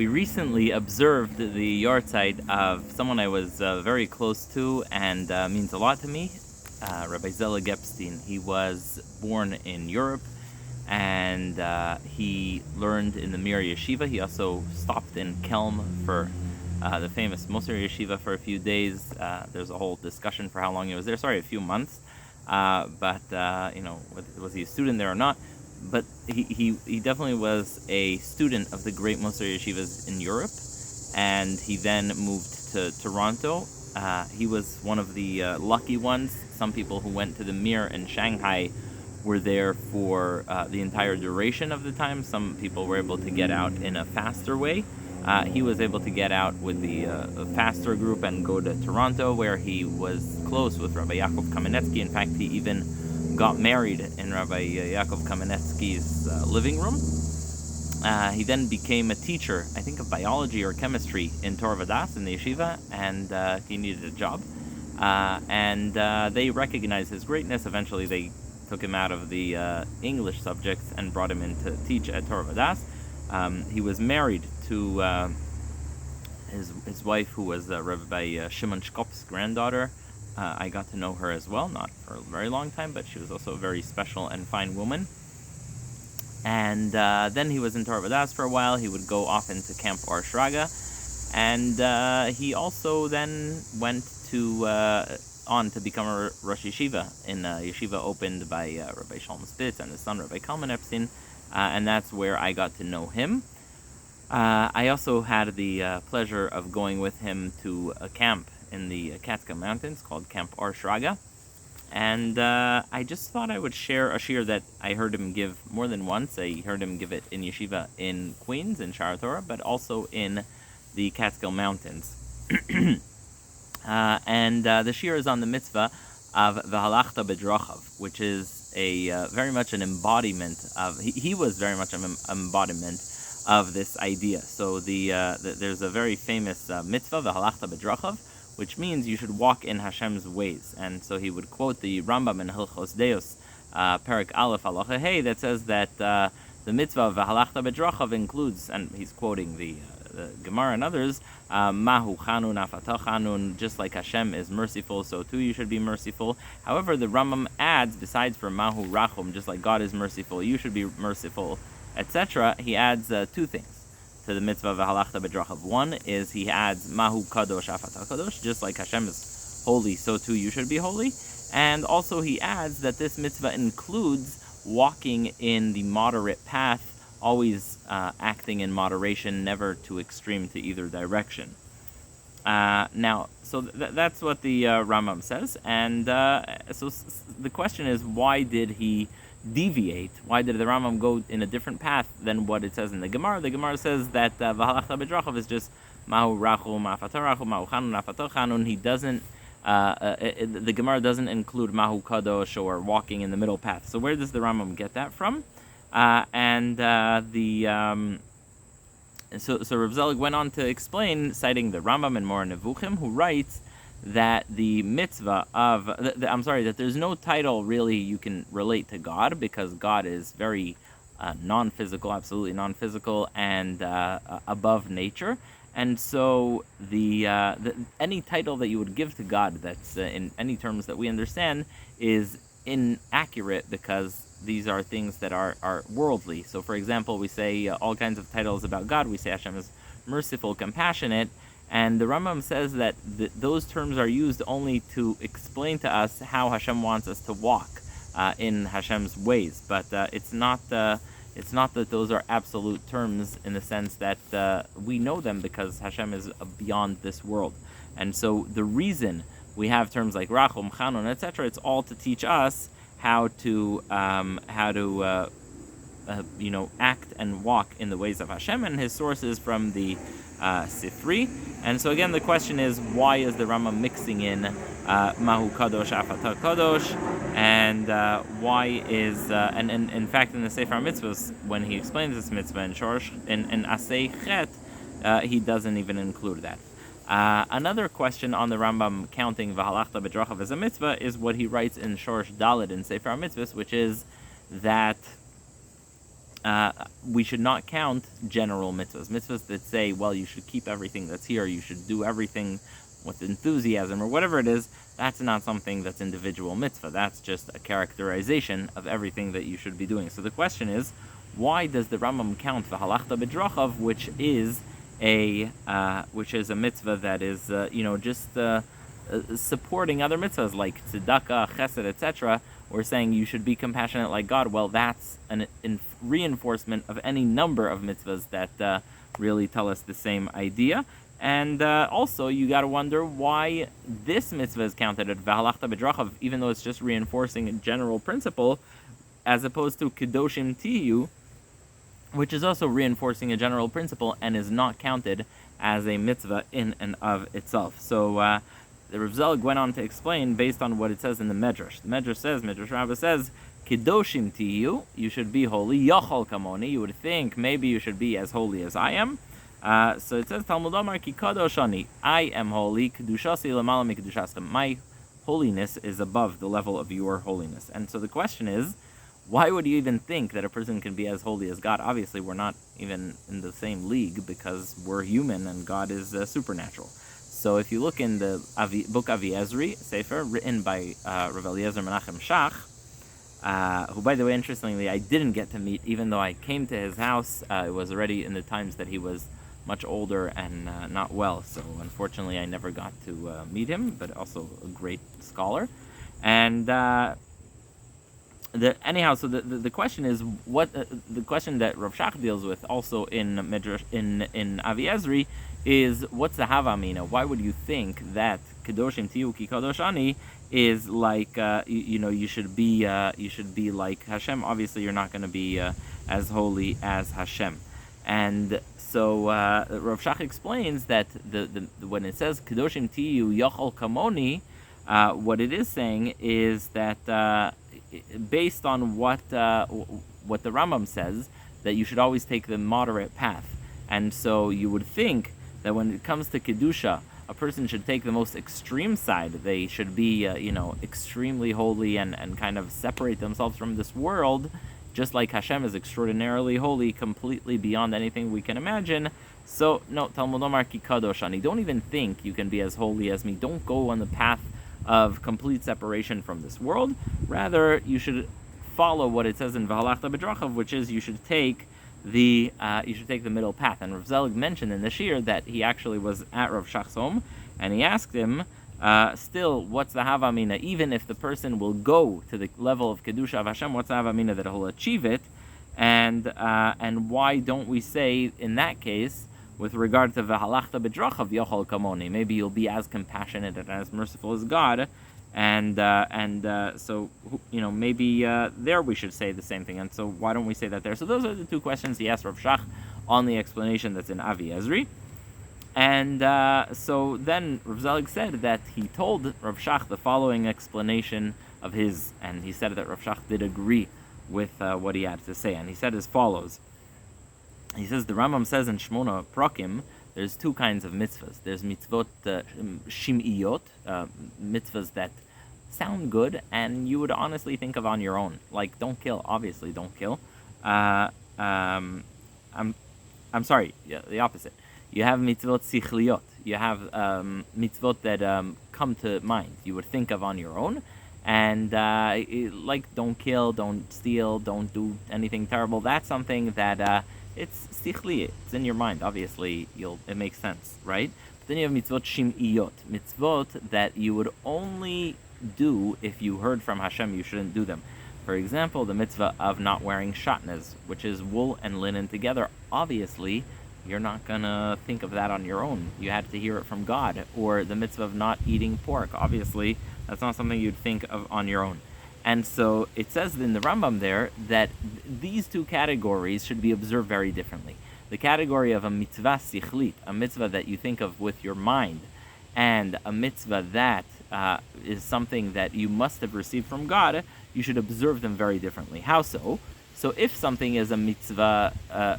We recently observed the yahrzeit of someone I was very close to and means a lot to me, Rabbi Zelig Epstein. He was born in Europe and he learned in the Mir Yeshiva. He also stopped in Kelm for the famous Moser Yeshiva for a few days. There's a whole discussion for how long he was there. Sorry, a few months. But was he a student there or not? But he definitely was a student of the great Moser Yeshivas in Europe, and he then moved to Toronto. He was one of the lucky ones. Some people who went to the Mir in Shanghai were there for the entire duration of the time. Some people were able to get out in a faster way. He was able to get out with the faster group and go to Toronto, where he was close with Rabbi Yaakov Kamenetsky. In fact, he even got married in Rabbi Yaakov Kamenetsky's living room. He then became a teacher, I think of biology or chemistry in Torah Vadas in the yeshiva, and he needed a job. And they recognized his greatness. Eventually they took him out of the English subjects and brought him in to teach at Torah Vadas. He was married to his wife, who was Rabbi Shimon Shkop's granddaughter. I got to know her as well, not for a very long time, but she was also a very special and fine woman. And then he was in Torah Vadas for a while. He would go off into Camp Or Shraga, and he also then went to on to become a Rosh Yeshiva in a yeshiva opened by Rabbi Shalom Spitz and his son Rabbi Kalman Epstein, and that's where I got to know him. I also had the pleasure of going with him to a camp in the Catskill Mountains called Camp Or Shraga, and I just thought I would share a shiur that I heard him give more than once. I heard him give it in yeshiva in Queens, in Shiur Torah, but also in the Catskill Mountains. And the shiur is on the mitzvah of V'halachta Bidrachav, which is a very much an embodiment of, he was very much an embodiment of this idea. So there's a very famous mitzvah, V'halachta Bidrachav, which means you should walk in Hashem's ways. And so he would quote the Rambam in Hilchos Deos, Perek Aleph Halacha Hey, that says that the mitzvah of V'halachta Bidrachav includes, and he's quoting the Gemara and others, Mahu Chanun Afatah Chanun, just like Hashem is merciful, so too you should be merciful. However, the Rambam adds, besides for Mahu Rachum, just like God is merciful, you should be merciful, etc., he adds two things to the mitzvah of V'halachta Bidrachav. One is he adds Mahu Kadosh Afatah Kadosh, just like Hashem is holy, so too you should be holy. And also he adds that this mitzvah includes walking in the moderate path, always acting in moderation, never too extreme to either direction. Now, so that's what the Rambam says, and so the question is, why did he deviate? Why did the Rambam go in a different path than what it says in the Gemara? The Gemara says that V'halachta Bidrachav is just Mahu Rachum Afatah Rachum, Mahu Chanun Afatah Chanun. He doesn't. The Gemara doesn't include Mahu Kadosh or walking in the middle path. So where does the Rambam get that from? So Rav Zelig went on to explain, citing the Rambam and Moreh Nevuchim, who writes that the mitzvah of, that there's no title really you can relate to God, because God is very non-physical, absolutely non-physical, and above nature. And so any title that you would give to God that's in any terms that we understand is inaccurate, because these are things that are worldly. So, for example, we say all kinds of titles about God. We say Hashem is merciful, compassionate, and the Rambam says that those terms are used only to explain to us how Hashem wants us to walk in Hashem's ways. But it's not that those are absolute terms in the sense that we know them because Hashem is beyond this world. And so the reason we have terms like Rachum, Chanun, etc., it's all to teach us how to act and walk in the ways of Hashem, and his sources from the Sifri. And so again, the question is, why is the Rambam mixing in Mahu Kadosh Afatah Kadosh, and why is and in fact in the Sefer Mitzvahs, when he explains this mitzvah in Asei Chet, he doesn't even include that. Another question on the Rambam counting V'halachta Bidrachav as a mitzvah is what he writes in Shorosh Daled in Sefer HaMitzvahs, which is that we should not count general mitzvahs that say, well, you should keep everything that's here, you should do everything with enthusiasm or whatever it is. That's not something that's individual mitzvah. That's just a characterization of everything that you should be doing. So the question is, why does the Rambam count v'halachta bidrachav, which is a mitzvah that is just supporting other mitzvahs like tzedakah, chesed, etc. We're saying you should be compassionate like God. Well, that's a reinforcement of any number of mitzvahs that really tell us the same idea. And also, you got to wonder why this mitzvah is counted at v'halachta bidrachav, even though it's just reinforcing a general principle, as opposed to kedoshim tiyu, which is also reinforcing a general principle and is not counted as a mitzvah in and of itself. So the Rav Zelig went on to explain based on what it says in the Medrash. The Midrash Rabbah says, kedoshim tiyu, you should be holy, yachol kamoni, you would think maybe you should be as holy as I am. So it says, Talmud Omar ki kadosh ani, I am holy, kedushasi lamala mi kedushastem. My holiness is above the level of your holiness. And so the question is, why would you even think that a person can be as holy as God? Obviously, we're not even in the same league because we're human and God is supernatural. So if you look in the book Aviezri, Sefer, written by Rav Eliezer Menachem Shach, who, by the way, interestingly, I didn't get to meet, even though I came to his house. It was already in the times that he was much older and not well, so unfortunately I never got to meet him, but also a great scholar. And the question is what the question that Rav Shach deals with also in Midrash in Aviezri is, what's the Havamina? Why would you think that Kedoshim Tiyu Ki Kadosh Ani is like you should be like Hashem? Obviously, you're not going to be as holy as Hashem. And so Rav Shach explains that the when it says Kedoshim Tiyu Yachol Kamoni, what it is saying is that based on what the Rambam says, that you should always take the moderate path. And so you would think that when it comes to Kedusha, a person should take the most extreme side. They should be extremely holy and kind of separate themselves from this world, just like Hashem is extraordinarily holy, completely beyond anything we can imagine. So, no, Talmud Omar ki kadosh ani. Don't even think you can be as holy as me. Don't go on the path of complete separation from this world. Rather, you should follow what it says in V'halachta Bidrachav, which is you should take the middle path. And Rav Zelig mentioned in the Shiur that he actually was at Rav Shach's home, and he asked him, still, what's the Havamina? Even if the person will go to the level of Kedusha of Hashem, what's the Havamina that he'll achieve it? And why don't we say, in that case, with regard to V'halachta Bidrachav Yochol Kamoni, maybe you'll be as compassionate and as merciful as God, so maybe there we should say the same thing. And so why don't we say that there? So those are the two questions he asked Rav Shach on the explanation that's in Aviezri. And so then Rav Zelig said that he told Rav Shach the following explanation of his, and he said that Rav Shach did agree with what he had to say, and he said as follows. He says, the Rambam says in Shmona Prakim, there's two kinds of mitzvahs. There's mitzvot shim'iyot, mitzvahs that sound good and you would honestly think of on your own. Like, don't kill, obviously don't kill. I'm sorry, the opposite. You have mitzvot sichliyot. You have mitzvot that come to mind. You would think of on your own. And like, don't kill, don't steal, don't do anything terrible. That's something that it's sichli, it's in your mind. Obviously, it makes sense, right? But then you have mitzvot shim'iyot, mitzvot that you would only do if you heard from Hashem you shouldn't do them. For example, the mitzvah of not wearing shatnez, which is wool and linen together. Obviously, you're not going to think of that on your own. You had to hear it from God. Or the mitzvah of not eating pork. Obviously, that's not something you'd think of on your own. And so it says in the Rambam there that these two categories should be observed very differently. The category of a mitzvah sichlit, a mitzvah that you think of with your mind, and a mitzvah that is something that you must have received from God, you should observe them very differently. How so? So if something is a mitzvah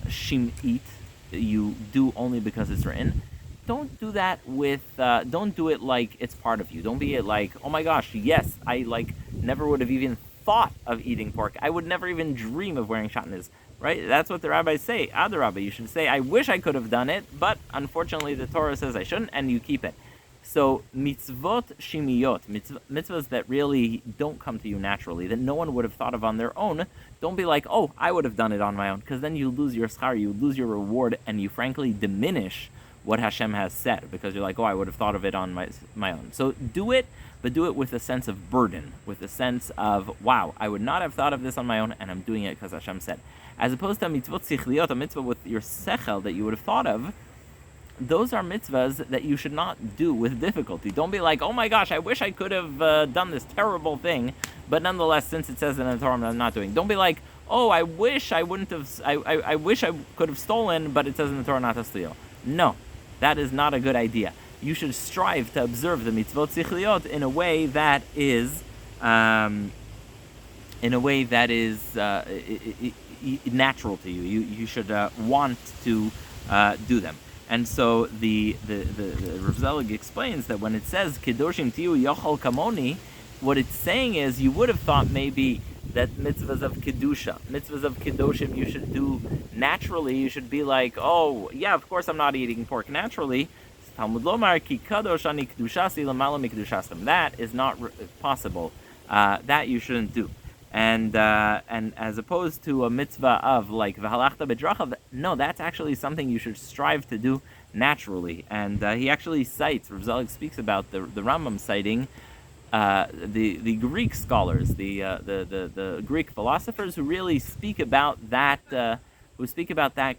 shim'it, you do only because it's written, don't do that with, don't do it like it's part of you. Don't be it like, oh my gosh, yes, I never would have even thought of eating pork. I would never even dream of wearing shatnez. right? That's what the rabbis say. Adarabba, you should say, I wish I could have done it, but unfortunately the Torah says I shouldn't, and you keep it. So mitzvot shimiyot, mitzvahs that really don't come to you naturally, that no one would have thought of on their own, don't be like, oh, I would have done it on my own, because then you lose your schar, you lose your reward, and you frankly diminish what Hashem has said, because you're like, oh, I would have thought of it on my own. So do it, but do it with a sense of burden, with a sense of, wow, I would not have thought of this on my own, and I'm doing it because Hashem said. As opposed to mitzvot sichliot, a mitzvah with your sechel that you would have thought of, those are mitzvahs that you should not do with difficulty. Don't be like, oh my gosh, I wish I could have done this terrible thing, but nonetheless, since it says in the Torah, I'm not doing. Don't be like, oh, I wish I wouldn't have, I wish I could have stolen, but it says in the Torah not to steal. No, that is not a good idea. You should strive to observe the mitzvot sichliot in a way that is, natural to you. You should want to do them. And so the Rav Zelig explains that when it says Kedoshim Tiu Yochal Kamoni, what it's saying is you would have thought maybe that mitzvahs of Kedusha, mitzvahs of Kedoshim you should do naturally. You should be like, oh, yeah, of course I'm not eating pork naturally. Talmud Lomar Ki Kadosh Ani Kedushasi Lamala Mikdushastim. That is not possible. That you shouldn't do. And as opposed to a mitzvah of like v'halachta bidrachav, no, that's actually something you should strive to do naturally. And he actually cites, Rav Zelig speaks about the Rambam citing the Greek scholars, the Greek philosophers who really speak about that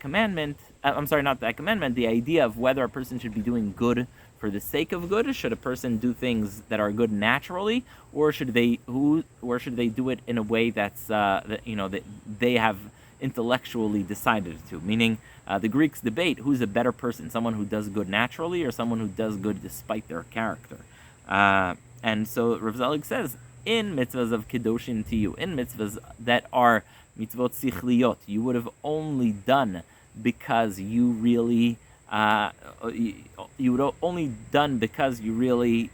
commandment. I'm sorry, not that commandment. The idea of whether a person should be doing good for the sake of good. Should a person do things that are good naturally, or should they do it in a way that's that they have intellectually decided to? Meaning, the Greeks debate who's a better person, someone who does good naturally or someone who does good despite their character. And so Rav Zelig says, in mitzvahs of kedoshim tiyu, in mitzvahs that are mitzvot sichliot, you would have only done because you really. You would have only done because you really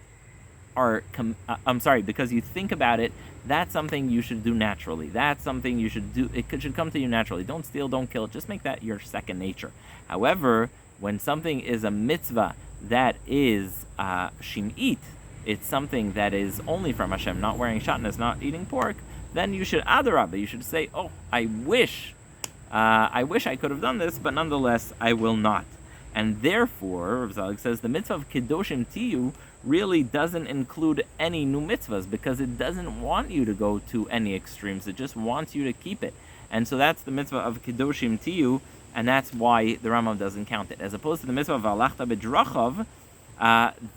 are. Because you think about it. That's something you should do naturally. That's something you should do. It should come to you naturally. Don't steal. Don't kill. Just make that your second nature. However, when something is a mitzvah that is shim'it, it's something that is only from Hashem, not wearing shatnez, not eating pork. Then you should adarabah. You should say, oh, I wish I could have done this, but nonetheless, I will not. And therefore, Rav Zelig says, the mitzvah of Kedoshim Tiyu really doesn't include any new mitzvahs because it doesn't want you to go to any extremes. It just wants you to keep it. And so that's the mitzvah of Kedoshim Tiyu, and that's why the Rambam doesn't count it. As opposed to the mitzvah of Alachta Bidrachav,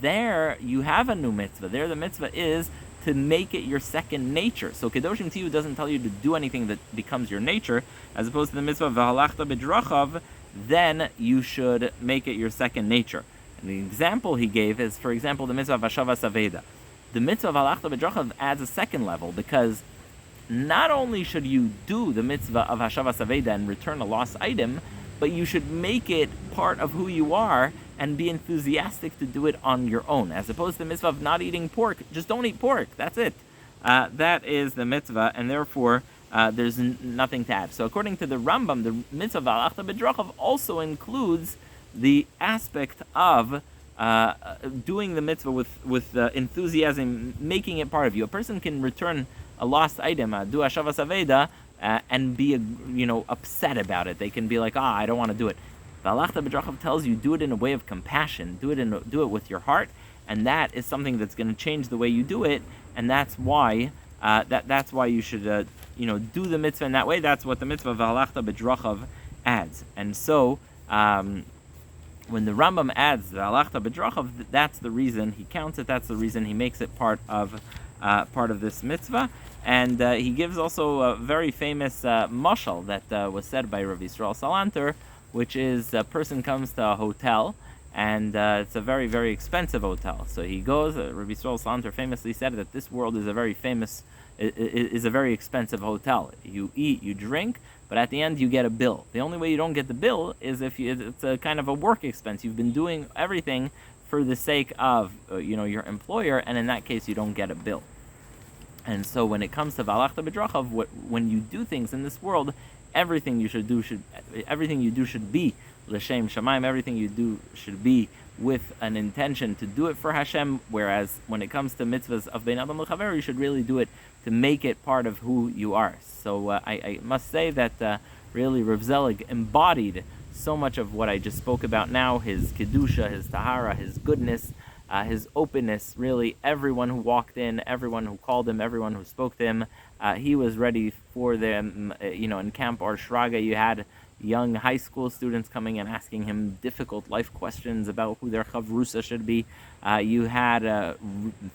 there you have a new mitzvah. There the mitzvah is to make it your second nature. So Kedoshim Tiyu doesn't tell you to do anything that becomes your nature. As opposed to the mitzvah of Alachta Bidrachav, then you should make it your second nature. And the example he gave is, for example, the mitzvah of Hashavas Aveda. The mitzvah of Alachta Bidrachav adds a second level because not only should you do the mitzvah of Hashavas Aveda and return a lost item, but you should make it part of who you are and be enthusiastic to do it on your own. As opposed to the mitzvah of not eating pork, just don't eat pork. That's it. That is the mitzvah, and therefore there's nothing to add. So according to the Rambam, the mitzvah of Alachta Bidrachav also includes the aspect of doing the mitzvah with enthusiasm, making it part of you. A person can return a lost item, do Hashavas Aveda, and be upset about it. They can be like, I don't want to do it. The Alachta Bidrachav tells you, do it in a way of compassion, do it with your heart, and that is something that's going to change the way you do it, and that's why that's why you should do the mitzvah in that way. That's what the mitzvah of Alachta Bidrachav adds. And so when the Rambam adds the Alachta Bidrachav, that's the reason he counts it. That's the reason he makes it part of this mitzvah. And he gives also a very famous mashal that was said by Rav Yisrael Salanter, which is a person comes to a hotel, and it's a very, very expensive hotel. So he goes, Rav Yisrael Salanter famously said that this world is a very expensive hotel. You eat, you drink, but at the end you get a bill. The only way you don't get the bill is if it's a kind of a work expense. You've been doing everything for the sake of your employer, and in that case you don't get a bill. And so when it comes to Alachta Bidrachav, when you do things in this world, everything you do should be l'shem shamayim. Everything you do should be with an intention to do it for Hashem. Whereas when it comes to mitzvahs of bein adam l'chaver, you should really do it to make it part of who you are. So I must say that really Rav Zelig embodied so much of what I just spoke about now: his kedusha, his tahara, his goodness, his openness. Really, everyone who walked in, everyone who called him, everyone who spoke to him, he was ready for them. In Camp Or Shraga, you had young high school students coming and asking him difficult life questions about who their chavrusa should be. You had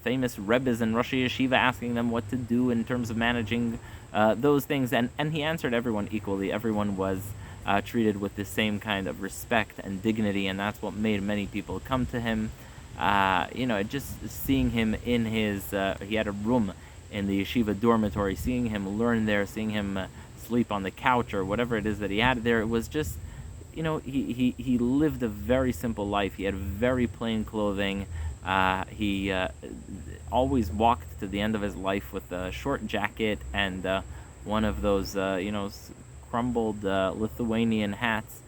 famous rebbes and Rosh Yeshiva asking them what to do in terms of managing those things, and he answered everyone equally. Everyone was treated with the same kind of respect and dignity, and that's what made many people come to him. Just seeing him in his, he had a room in the yeshiva dormitory, seeing him learn there, seeing him sleep on the couch or whatever it is that he had there, it was just, he lived a very simple life. He had very plain clothing. He always walked to the end of his life with a short jacket and one of those, crumbled Lithuanian hats.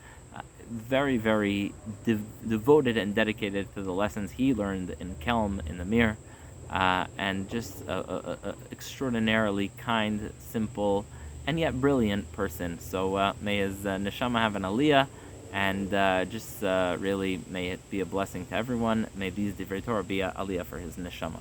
Very, very devoted and dedicated to the lessons he learned in Kelm, in the Mir, and just a extraordinarily kind, simple, and yet brilliant person. So may his neshama have an aliyah, and really may it be a blessing to everyone. May these Divrei Torah be a aliyah for his neshama.